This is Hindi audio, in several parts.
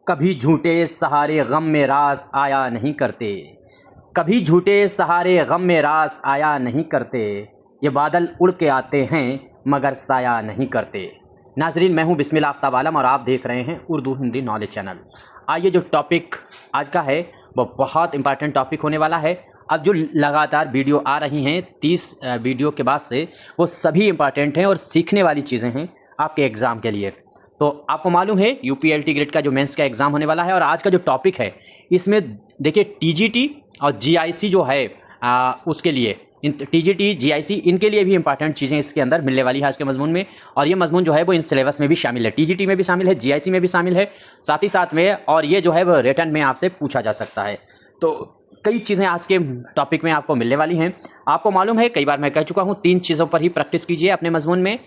कभी झूठे सहारे गम में रास आया नहीं करते, कभी झूठे सहारे गम में रास आया नहीं करते। ये बादल उड़ के आते हैं मगर साया नहीं करते। नाजरीन, मैं हूं बिस्मिल आफ्ताब आलम और आप देख रहे हैं उर्दू हिंदी नॉलेज चैनल। आइए, जो टॉपिक आज का है वो बहुत इंपॉर्टेंट टॉपिक होने वाला है। अब जो लगातार वीडियो आ रही हैं 30 वीडियो के बाद से, वो सभी इंपॉर्टेंट हैं और सीखने वाली चीज़ें हैं आपके एग्ज़ाम के लिए। तो आपको मालूम है यूपीएलटी ग्रेड का जो मेंस का एग्ज़ाम होने वाला है, और आज का जो टॉपिक है इसमें देखिए टीजीटी और जीआईसी जो है उसके लिए टीजीटी जीआईसी इनके लिए भी इंपॉर्टेंट चीज़ें इसके अंदर मिलने वाली है आज के मजमून में। और ये मजमून जो है वो इन सिलेबस में भी शामिल है, टीजीटी में भी शामिल है, जीआईसी में भी शामिल है, साथ ही साथ में, और ये जो है वो रिटर्न में आपसे पूछा जा सकता है। तो कई चीज़ें आज के टॉपिक में आपको मिलने वाली हैं। आपको मालूम है, कई बार मैं कह चुका हूँ, 3 चीज़ों पर ही प्रैक्टिस कीजिए अपने मजमून में।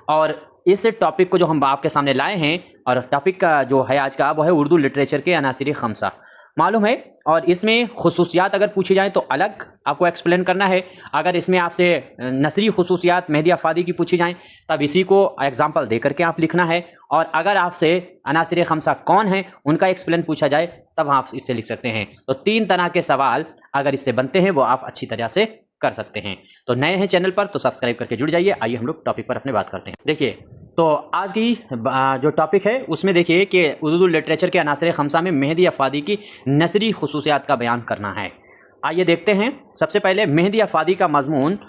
और इस टॉपिक को जो हम आपके सामने लाए हैं, और टॉपिक का जो है आज का वो है उर्दू लिटरेचर के अनासिर खमसा, मालूम है। और इसमें खुसूसियात अगर पूछी जाए तो अलग आपको एक्सप्लेन करना है। अगर इसमें आपसे नसरी खुसूसियात मेहदी अफादी की पूछी जाएँ तब इसी को एग्जाम्पल दे करके आप लिखना है। और अगर आपसे अनासिर खमसा कौन है उनका एक्सप्लेन पूछा जाए तब आप इससे लिख सकते हैं। तो 3 तरह के सवाल अगर इससे बनते हैं वो आप अच्छी तरह से कर सकते हैं। तो नए हैं चैनल पर तो सब्सक्राइब करके जुड़ जाइए। आइए हम लोग टॉपिक पर अपने बात करते हैं। देखिए, तो आज की जो टॉपिक है उसमें देखिए कि उर्दू लिटरेचर के अनासिर खमसा में मेहदी अफादी की नसरी खुसूसियात का बयान करना है। आइए देखते हैं। सबसे पहले मेहदी अफादी का मजमून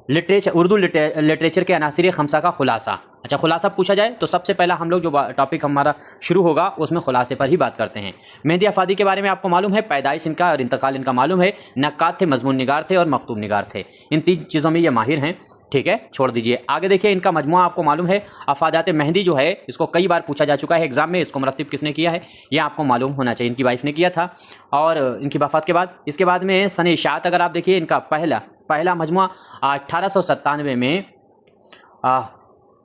उर्दू लिटरेचर के अनासिर खमसा का खुलासा। अच्छा, खुलासा पूछा जाए तो सबसे पहला हम लोग जो टॉपिक हमारा शुरू होगा उसमें खुलासे पर ही बात करते हैं। मेहदी अफादी के बारे में आपको मालूम है, पैदाइश इनका और इंतकाल इनका मालूम है। नक्काद थे, मजमून निगार थे और मकतूब निगार थे। इन 3 चीज़ों में ये माहिर हैं। ठीक है, छोड़ दीजिए। आगे देखिए, इनका मजमुआ आपको मालूम है। अफादात मेहदी जो है इसको कई बार पूछा जा चुका है एग्जाम में। इसको मुरत्तिब किसने किया है ये आपको मालूम होना चाहिए। इनकी वाइफ ने किया था, और इनकी वफात के बाद इसके बाद में सन इशाअत अगर आप देखिए, इनका पहला मजमुआ 1897 में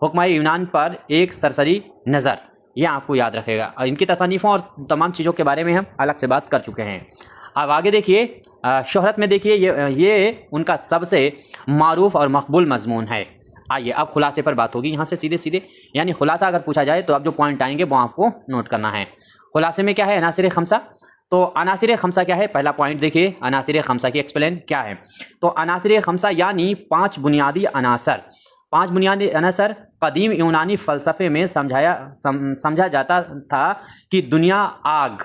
हुक्म यूनान पर एक सरसरी नज़र, ये आपको याद रखेगा। और इनकी तसनीफ़ों और तमाम चीज़ों के बारे में हम अलग से बात कर चुके हैं। अब आगे देखिए, शोहरत में देखिए ये उनका सबसे मारूफ और मकबूल मजमून है। आइए अब खुलासे पर बात होगी यहाँ से सीधे, यानी खुलासा अगर पूछा जाए तो अब जो पॉइंट आएंगे वो आपको नोट करना है। खुलासे में क्या है अनासिर खमसा। तो अनासिर खमसा क्या है, पहला पॉइंट देखिए, अनासिर खमसा की एक्सप्लेन क्या है। तो अनासिर खमसा यानी 5 बुनियादी अनासर। 5 बुनियादी अनासर कदीम यूनानी फ़लसफ़े में समझा जाता था कि दुनिया आग,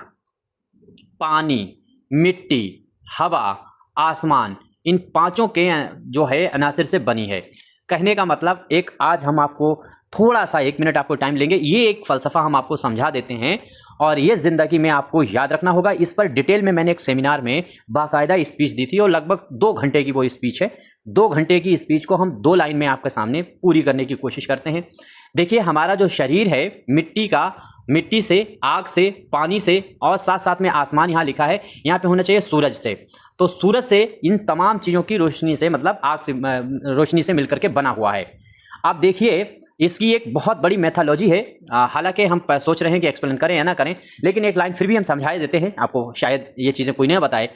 पानी, मिट्टी, हवा, आसमान, इन 5 के जो है अनासिर से बनी है। कहने का मतलब, एक आज हम आपको थोड़ा सा 1 मिनट आपको टाइम लेंगे, ये एक फ़लसफ़ा हम आपको समझा देते हैं और ये ज़िंदगी में आपको याद रखना होगा। इस पर डिटेल में मैंने एक सेमिनार में बाकायदा स्पीच दी थी और लगभग 2 घंटे की वो स्पीच है। 2 घंटे की स्पीच को हम 2 लाइन में आपके सामने पूरी करने की कोशिश करते हैं। देखिए, हमारा जो शरीर है मिट्टी से, आग से, पानी से, और साथ साथ में आसमान यहाँ लिखा है, यहाँ पे होना चाहिए सूरज से। तो सूरज से, इन तमाम चीज़ों की रोशनी से, मतलब आग से रोशनी से मिलकर के बना हुआ है। आप देखिए, इसकी एक बहुत बड़ी मैथोलॉजी है। हालांकि हम सोच रहे हैं कि एक्सप्लेन करें या ना करें, लेकिन एक लाइन फिर भी हम समझा देते हैं आपको, शायद ये चीज़ें कोई नहीं बताए।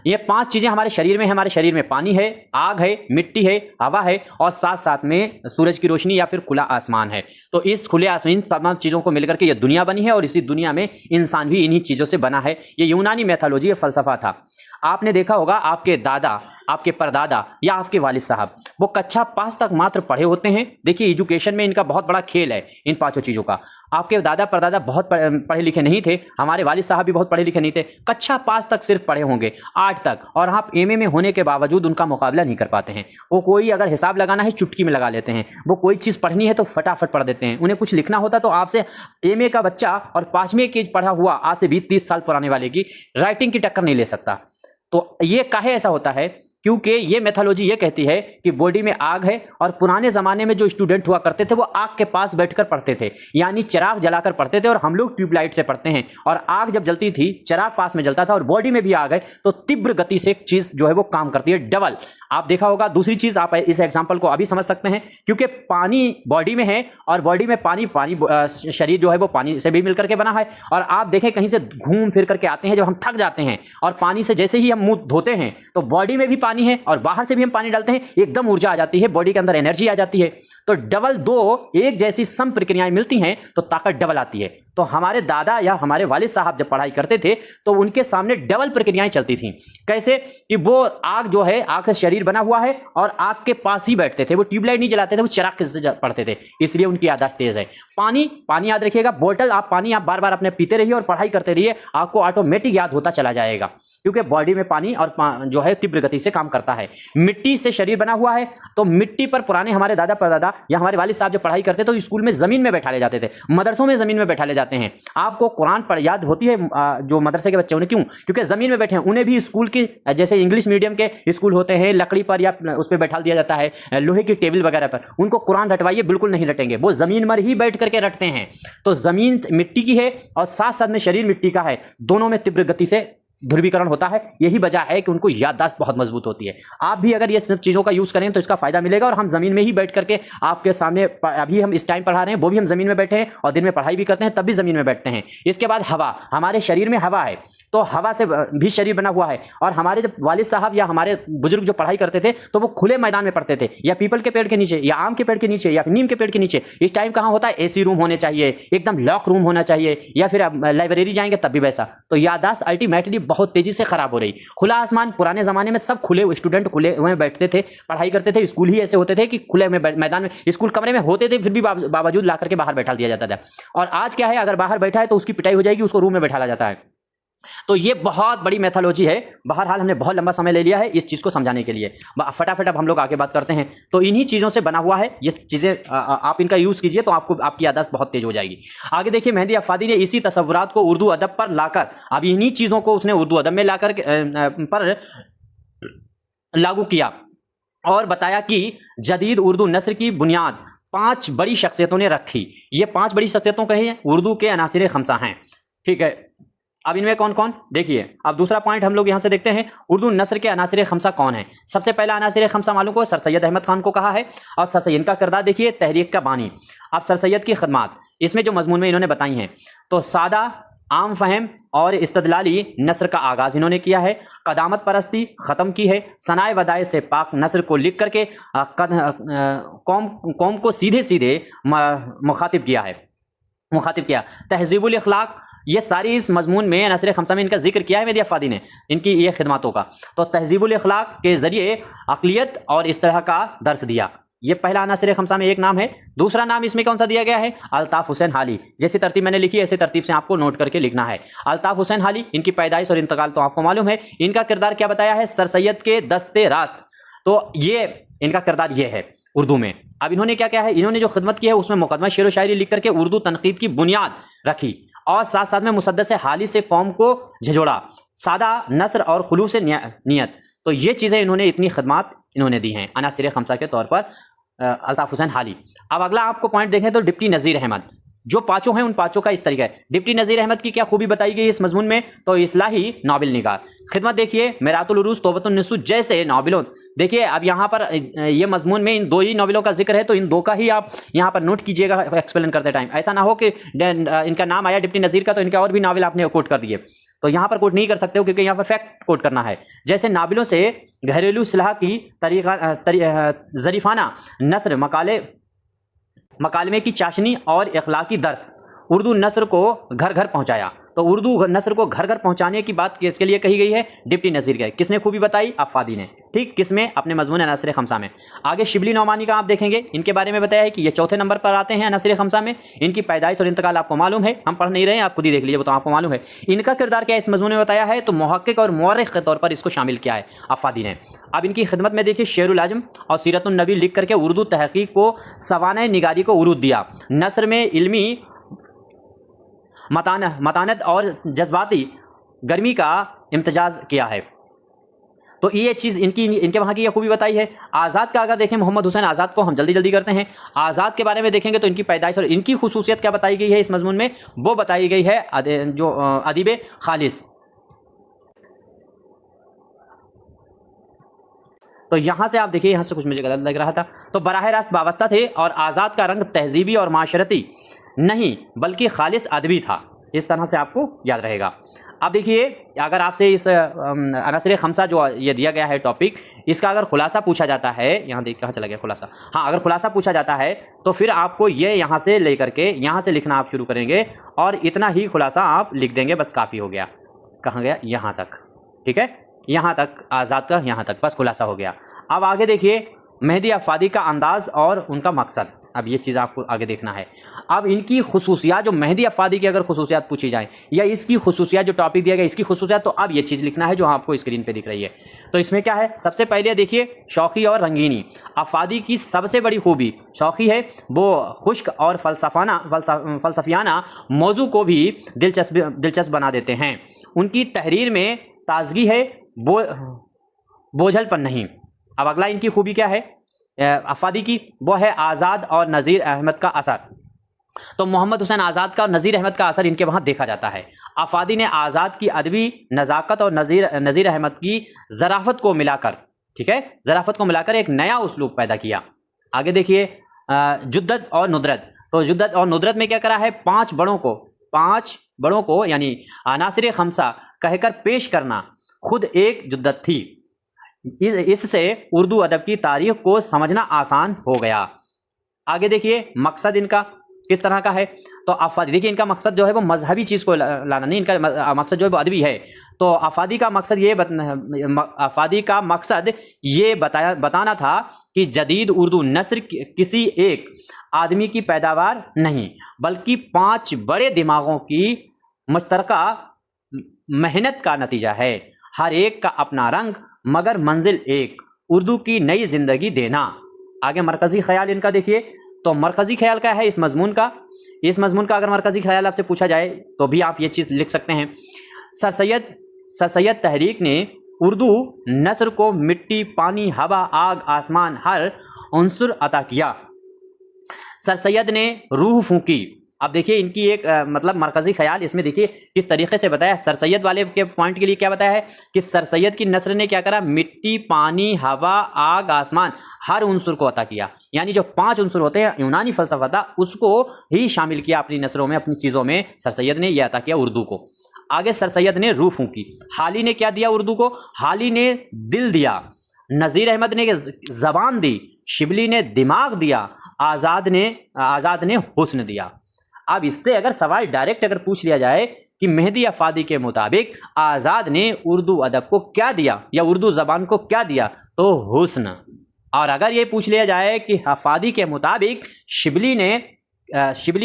ये 5 चीज़ें हमारे शरीर में है। हमारे शरीर में पानी है, आग है, मिट्टी है, हवा है, और साथ साथ में सूरज की रोशनी या फिर खुला आसमान है। तो इस खुले आसमान, इन तमाम चीज़ों को मिलकर के ये दुनिया बनी है, और इसी दुनिया में इंसान भी इन्हीं चीज़ों से बना है। ये यूनानी मैथोलॉजी, ये फ़लसफ़ा था। आपने देखा होगा, आपके दादा, आपके परदादा या आपके वालिद साहब वो कक्षा 5 तक मात्र पढ़े होते हैं। देखिए, एजुकेशन में इनका बहुत बड़ा खेल है इन 5 चीज़ों का। आपके दादा परदादा बहुत पढ़े लिखे नहीं थे, हमारे वालिद साहब भी बहुत पढ़े लिखे नहीं थे, कक्षा 5 तक सिर्फ पढ़े होंगे, 8 तक। और आप एमए में होने के बावजूद उनका मुकाबला नहीं कर पाते हैं। वो कोई अगर हिसाब लगाना है चुटकी में लगा लेते हैं, वो कोई चीज़ पढ़नी है तो फटाफट पढ़ देते हैं। उन्हें कुछ लिखना होता तो आपसे एमए का बच्चा और 5वीं की पढ़ा हुआ आज से 20-30 साल पुराने वाले की राइटिंग की टक्कर नहीं ले सकता। तो ये काहे ऐसा होता है, क्योंकि ये मैथोलॉजी ये कहती है कि बॉडी में आग है, और पुराने ज़माने में जो स्टूडेंट हुआ करते थे वो आग के पास बैठकर पढ़ते थे, यानी चिराग जलाकर पढ़ते थे, और हम लोग ट्यूबलाइट से पढ़ते हैं। और आग जब जलती थी, चिराग पास में जलता था और बॉडी में भी आग है, तो तीव्र गति से एक चीज़ जो है वो काम करती है, डबल। आप देखा होगा। दूसरी चीज़, आप इस एग्जाम्पल को अभी समझ सकते हैं, क्योंकि पानी बॉडी में है, और बॉडी में पानी शरीर जो है वो पानी से भी मिलकर के बना है। और आप देखें, कहीं से घूम फिर करके आते हैं, जब हम थक जाते हैं और पानी से जैसे ही हम मुंह धोते हैं तो बॉडी में भी पानी है, और बाहर से भी हम पानी डालते हैं, एकदम ऊर्जा आ जाती है, बॉडी के अंदर एनर्जी आ जाती है। तो डबल, 2 एक जैसी सम प्रक्रियाएं मिलती हैं तो ताकत डबल आती है। तो हमारे दादा या हमारे वालिद साहब जब पढ़ाई करते थे तो उनके सामने डबल प्रक्रियाएं चलती थीं। कैसे कि वो आग जो है, आग से शरीर बना हुआ है और आग के पास ही बैठते थे, वो ट्यूबलाइट नहीं जलाते थे, वो चिराग से पढ़ते थे, इसलिए उनकी याददाश्त तेज है। पानी याद रखिएगा, बोतल आप पानी आप बार बार अपने पीते रहिए और पढ़ाई करते रहिए, आपको ऑटोमेटिक याद होता चला जाएगा, क्योंकि बॉडी में पानी और जो है तीव्र गति से काम करता है। मिट्टी से शरीर बना हुआ है, तो मिट्टी पर पुराने हमारे दादा परदादा या हमारे वालिद साहब जब पढ़ाई करते तो स्कूल में जमीन में बैठा ले जाते थे, मदरसों में जमीन में बैठा ले जाते हैं। आपको कुरान पढ़ याद होती है जो मदरसे के बच्चे, उन्हें क्यों? क्योंकि जमीन में बैठे हैं। उन्हें भी स्कूल की, जैसे इंग्लिश मीडियम के स्कूल होते हैं, लकड़ी पर या उस पर बैठा दिया जाता है, लोहे की टेबल वगैरह पर, उनको कुरान रटवाइए, बिल्कुल नहीं रटेंगे, वो जमीन पर ही बैठ करके रटते हैं। तो जमीन मिट्टी की है और साथ साथ में शरीर मिट्टी का है, दोनों में तीव्र गति से ध्रुवीकरण होता है। यही वजह है कि उनको याददाश्त बहुत मजबूत होती है। आप भी अगर ये सब चीज़ों का यूज़ करें तो इसका फायदा मिलेगा। और हम ज़मीन में ही बैठ करके आपके सामने, अभी हम इस टाइम पढ़ा रहे हैं, वो भी हम ज़मीन में बैठे हैं, और दिन में पढ़ाई भी करते हैं तब भी ज़मीन में बैठते हैं। इसके बाद हवा, हमारे शरीर में हवा है, तो हवा से भी शरीर बना हुआ है। और हमारे जब वालिद साहब या हमारे बुजुर्ग जो पढ़ाई करते थे तो वो खुले मैदान में पढ़ते थे, या पीपल के पेड़ के नीचे, या आम के पेड़ के नीचे, या नीम के पेड़ के नीचे। इस टाइम कहाँ होता है? एसी रूम होने चाहिए, एकदम लॉक रूम होना चाहिए, या फिर आप लाइब्रेरी जाएंगे तब भी वैसा। तो याददाश्त अल्टीमेटली बहुत तेजी से खराब हो रही। खुला आसमान, पुराने जमाने में सब खुले, स्टूडेंट खुले हुए बैठते थे, पढ़ाई करते थे। स्कूल ही ऐसे होते थे कि खुले में मैदान में, स्कूल कमरे में होते थे, फिर भी बावजूद ला करके बाहर बैठा दिया जाता था। और आज क्या है, अगर बाहर बैठा है तो उसकी पिटाई हो जाएगी, उसको रूम में बैठाया जाता है। तो ये बहुत बड़ी मेथोलॉजी है। बहरहाल हमने बहुत लंबा समय ले लिया है इस चीज़ को समझाने के लिए। फटाफट अब हम लोग आगे बात करते हैं। तो इन्हीं चीज़ों से बना हुआ है ये चीज़ें, आप इनका यूज़ कीजिए तो आपको, आपकी याददाश्त बहुत तेज हो जाएगी। आगे देखिए, मेहदी अफ़ादी ने इसी तसव्वुरात को उर्दू अदब पर लाकर, अब इन्हीं चीज़ों को उसने उर्दू अदब में लाकर पर लागू किया और बताया कि जदीद उर्दू नस्र की बुनियाद 5 बड़ी शख्सियतों ने रखी। ये 5 बड़ी शख्सियतों कही हैं, उर्दू के अनासिर खमसा हैं। ठीक है, अब इनमें कौन कौन, देखिए अब दूसरा पॉइंट हम लोग यहां से देखते हैं, उर्दू नस्र के अनासिर खमसा कौन है। सबसे पहला अनासिर खमसा मालूम को सर सैयद अहमद खान को कहा है। और सर सैयद का किरदार देखिए, तहरीक का बानी। अब सर सैयद की खदमात इसमें जो मजमून में इन्होंने बताई हैं, तो सादा, आम फहम और इस्तदलाली नस्र का आगाज़ इन्होंने किया है। कदामत परस्ती ख़त्म की है। सनाए वदाए से पाक नस्र को लिख करके कौम को सीधे सीधे मुखातिब किया। तहजीबुल अखलाक, ये सारी इस मजमून में अनासिर खमसा में इनका जिक्र किया है मेहदी अफ़ादी ने, इनकी ये खिदमतों का। तो तहजीबुल अखलाक के ज़रिए अक़लियत और इस तरह का दर्स दिया। ये पहला अनासिर खमसा में एक नाम है। दूसरा नाम इसमें कौन सा दिया गया है? अल्ताफ़ हुसैन हाली। जैसी तरतीब मैंने लिखी है ऐसे तरतीब से आपको नोट करके लिखना है। अल्ताफ़ हुसैन हाली, इनकी पैदाइश और इंतकाल तो आपको मालूम है। इनका किरदार क्या बताया है? सर सैयद के दस्ते रास्त। तो ये इनका किरदार ये है उर्दू में। अब इन्होंने क्या किया है, इन्होंने जो खिदमत की है उसमें मुकदमा शेर व शायरी लिख करके उर्दू तनकीद की बुनियाद रखी, और साथ साथ में मुसद्दस हाली से कौम को झिझोड़ा, सादा नस्र और खुलूस नियत। तो ये चीज़ें इन्होंने, इतनी खिदमत इन्होंने दी हैं अनासिर खमसा के तौर पर अल्ताफ़ हुसैन हाली। अब अगला आपको पॉइंट देखें तो डिप्टी नज़ीर अहमद, जो 5 हैं उन 5 का इस तरीका है। डिप्टी नज़ीर अहमद की क्या खूबी बताई गई इस मजमून में? तो इस्लाही नाबिल निगार खिदमत देखिए, मेरातुल उरूज, तौबतुन निसूह जैसे नाबिलों। देखिए अब यहाँ पर ये मजमून में इन 2 ही नाबिलों का जिक्र है, तो इन 2 का ही आप यहाँ पर नोट कीजिएगा एक्सप्लेन करते टाइम। ऐसा ना हो कि इनका नाम आया डिप्टी नज़ीर का तो इनका और भी नाविल आपने कोट कर दिए, तो यहाँ पर कोट नहीं कर सकते हो, क्योंकि यहाँ पर फैक्ट कोट करना है। जैसे नाबिलों से घरेलू इस्लाह की ज़रीफ़ाना नस्र, मकालमे की चाशनी और इखलाकी दर्स, उर्दू नस्र को घर घर पहुँचाया। तो उर्दू नस्र को घर घर पहुँचाने की बात किसके लिए कही गई है? डिप्टी नज़ीर के। किसने खूबी बताई? अफ़ादी ने। ठीक, किसमें? अपने मजमून अनासिर खमसा में। आगे शिबली नौमानी का आप देखेंगे, इनके बारे में बताया है कि ये 4थे नंबर पर आते हैं अनासिर खमसा में। इनकी पैदाइश और इंतकाल आपको मालूम है, हम पढ़ नहीं रहे हैं, आप खुद ही देख लीजिए, वो तो आपको मालूम है। इनका किरदार क्या इस मजमून में बताया है? तो मुहक्किक और मौरख के तौर पर इसको शामिल किया है अफ़ादी ने। अब इनकी खिदमत में देखिए, शेरुल आज़म और सीरतुन नबी लिख करके उर्दू तहक़ीक़ को, सवाने निगारी को उरूद दिया। नस्र में इल्मी मतानत और जज्बाती गर्मी का इम्तिजाज किया है। तो ये चीज़ इनके वहाँ की यह खूबी बताई है। आज़ाद का अगर देखें, मोहम्मद हुसैन आज़ाद को हम जल्दी करते हैं। आज़ाद के बारे में देखेंगे तो इनकी पैदाइश और इनकी खुसूसियत क्या बताई गई है इस मजमून में? वो बताई गई है जो अदीब खालिस। तो यहाँ से आप देखिए, यहाँ से कुछ मुझे गलत लग रहा था, तो बराह रास्त वाबस्ता थे, और आज़ाद का रंग तहजीबी और माशरती नहीं बल्कि खालिस अदबी था। इस तरह से आपको याद रहेगा। अब देखिए, अगर आपसे इस अनासिर खमसा जो ये दिया गया है टॉपिक, इसका अगर खुलासा पूछा जाता है, यहाँ देख कहाँ चला गया खुलासा, हाँ, अगर खुलासा पूछा जाता है तो फिर आपको ये यहाँ से लेकर के यहाँ से लिखना आप शुरू करेंगे और इतना ही खुलासा आप लिख देंगे, बस काफ़ी हो गया। कहाँ गया? यहाँ तक, ठीक है, यहाँ तक आज़ाद का, यहाँ तक बस खुलासा हो गया। अब आगे देखिए, मेहदी अफ़ादी का अंदाज़ और उनका मकसद, अब ये चीज़ आपको आगे देखना है। अब इनकी खुसूसियात, जो मेहदी अफ़ादी की अगर खुसूसियात पूछी जाए या इसकी खुसूसियात जो टॉपिक दिया गया इसकी खुसूसियात, तो अब ये चीज़ लिखना है जो आपको स्क्रीन पे दिख रही है। तो इसमें क्या है, सबसे पहले देखिए शौक़ी और रंगीनी। अफ़ादी की सबसे बड़ी खूबी शौक़ी है, वो खुश्क और फ़लसफियाना मौजू को भी दिलचस्प बना देते हैं। उनकी तहरीर में ताजगी है, बोझलपन नहीं। अब अगला इनकी खूबी क्या है अफ़ादी की, वो है आज़ाद और नज़ीर अहमद का असर। तो मोहम्मद हुसैन आज़ाद का और नज़ीर अहमद का असर इनके वहाँ देखा जाता है। अफ़ादी ने आज़ाद की अदबी नज़ाकत और नज़ीर अहमद की ज़राफ़त को मिलाकर, ठीक है, ज़राफ़त को मिलाकर एक नया उसलूब पैदा किया। आगे देखिए, जुद्दत और नुदरत। तो जुद्दत और नुदरत में क्या करा है, पाँच बड़ों को यानी अनासिर खमसा कहकर पेश करना खुद एक जुद्दत थी। इससे उर्दू अदब की तारीख को समझना आसान हो गया। आगे देखिए, मकसद इनका किस तरह का है। तो अफ़ादी, देखिए इनका मकसद जो है वो मजहबी चीज़ को लाना नहीं, इनका मकसद जो है वो अदबी है। तो अफ़ादी का मकसद ये बताना था कि जदीद उर्दू नस्र किसी एक आदमी की पैदावार नहीं, बल्कि 5 बड़े दिमागों की मुश्तरका मेहनत का नतीजा है। हर एक का अपना रंग मगर मंजिल एक, उर्दू की नई ज़िंदगी देना। आगे मरकज़ी ख़याल इनका देखिए। तो मरकज़ी ख्याल क्या है इस मज़मून का, अगर मरकज़ी ख्याल आपसे पूछा जाए तो भी आप ये चीज़ लिख सकते हैं। सर सैयद तहरीक ने उर्दू नस्र को मिट्टी, पानी, हवा, आग, आसमान हर उन्सुर अता किया। सर सैयद ने रूह फूंकी। अब देखिए इनकी एक मतलब मरकज़ी ख्याल इसमें देखिए किस तरीके से बताया। सर सैयद वाले के पॉइंट के लिए क्या बताया है कि सर सैयद की नस्र ने क्या करा, मिट्टी, पानी, हवा, आग, आसमान हर उन्सुर को अता किया। यानी जो 5 उन्सुर होते हैं यूनानी फ़लसफ़ा था उसको ही शामिल किया अपनी नस्रों में, अपनी चीज़ों में सर सैयद ने यह अता किया उर्दू को। आगे सर सैयद ने रूह फूंकी। हाली ने क्या दिया उर्दू को, हाली ने दिल दिया, नज़ीर अहमद ने ज़बान दी, शिबली ने दिमाग दिया, आज़ाद ने हुस्न दिया। अब इससे अगर सवाल डायरेक्ट अगर पूछ लिया जाए कि मेहदी अफ़ादी के मुताबिक आज़ाद ने उर्दू अदब को क्या दिया या उर्दू ज़बान को क्या दिया, तो हुस्न। और अगर ये पूछ लिया जाए कि अफ़ादी के मुताबिक शिबली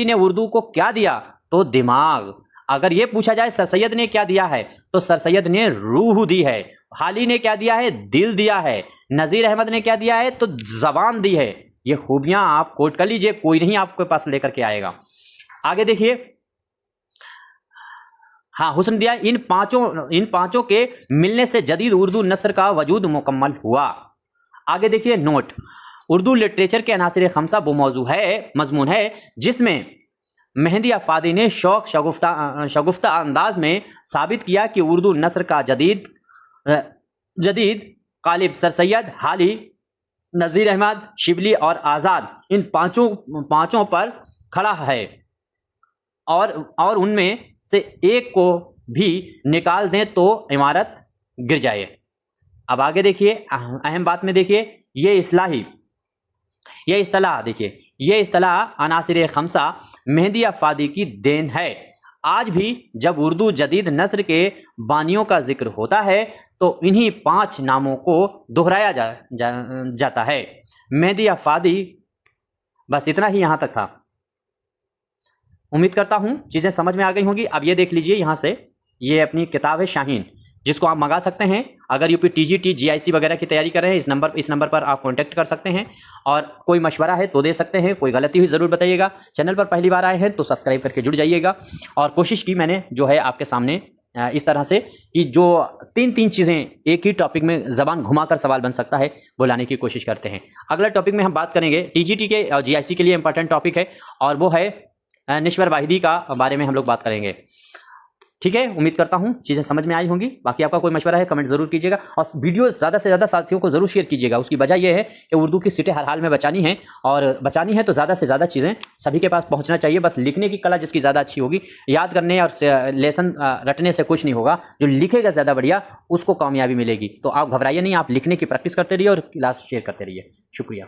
ने उर्दू को क्या दिया, तो दिमाग। अगर ये पूछा जाए सर सैयद ने क्या दिया है, तो सर सैयद ने रूह दी है। हाली ने क्या दिया है, दिल दिया है। नज़ीर अहमद ने क्या दिया है, तो ज़बान दी है। ये खूबियाँ आप कोट कर लीजिए, कोई नहीं आपके पास लेकर के आएगा। आगे देखिए, हाँ, हुस्न दिया। इन पांचों के मिलने से जदीद उर्दू नस्र का वजूद मुकम्मल हुआ। आगे देखिए, नोट। उर्दू लिटरेचर के अनासिर खमसा वो मजमून है जिसमें मेहदी अफ़ादी ने शगुफ्ता अंदाज में साबित किया कि उर्दू नस्र का जदीद कालिब सर सैयद, हाली, नज़ीर अहमद, शिबली और आज़ाद इन पांचों पर खड़ा है और उनमें से एक को भी निकाल दें तो इमारत गिर जाए। अब आगे देखिए, अहम बात में देखिए, ये इस्तिलाह अनासिर खमसा मेहदी अफ़ादी की देन है। आज भी जब उर्दू जदीद नस्र के बानियों का जिक्र होता है तो इन्हीं 5 नामों को दोहराया जाता है। मेहदी अफ़ादी। बस इतना ही यहाँ तक था। उम्मीद करता हूँ चीज़ें समझ में आ गई होंगी। अब ये देख लीजिए, यहाँ से ये अपनी किताब है शाहीन, जिसको आप मंगा सकते हैं। अगर यूपी TGT GIC वगैरह की तैयारी कर रहे हैं, इस नंबर पर आप कांटेक्ट कर सकते हैं और कोई मशवरा है तो दे सकते हैं। कोई गलती हुई ज़रूर बताइएगा। चैनल पर पहली बार आए हैं तो सब्सक्राइब करके जुड़ जाइएगा। और कोशिश की मैंने जो है आपके सामने इस तरह से कि जो 3 चीज़ें एक ही टॉपिक में ज़बान घुमाकर सवाल बन सकता है वो लाने की कोशिश करते हैं। अगला टॉपिक में हम बात करेंगे TGT के और GIC के लिए इंपॉर्टेंट टॉपिक है और वो है निश्वर वाहिदी का बारे में हम लोग बात करेंगे। ठीक है, उम्मीद करता हूँ चीज़ें समझ में आई होंगी। बाकी आपका कोई मशवरा है कमेंट ज़रूर कीजिएगा और वीडियो ज़्यादा से ज़्यादा साथियों को ज़रूर शेयर कीजिएगा। उसकी वजह यह है कि उर्दू की सीटें हर हाल में बचानी है, और बचानी है तो ज़्यादा से ज़्यादा चीज़ें सभी के पास पहुँचना चाहिए। बस लिखने की कला जिसकी ज़्यादा अच्छी होगी, याद करने और लेसन रटने से कुछ नहीं होगा। जो लिखेगा ज़्यादा बढ़िया उसको कामयाबी मिलेगी। तो आप घबराइए नहीं, आप लिखने की प्रैक्टिस करते रहिए और क्लास शेयर करते रहिए। शुक्रिया।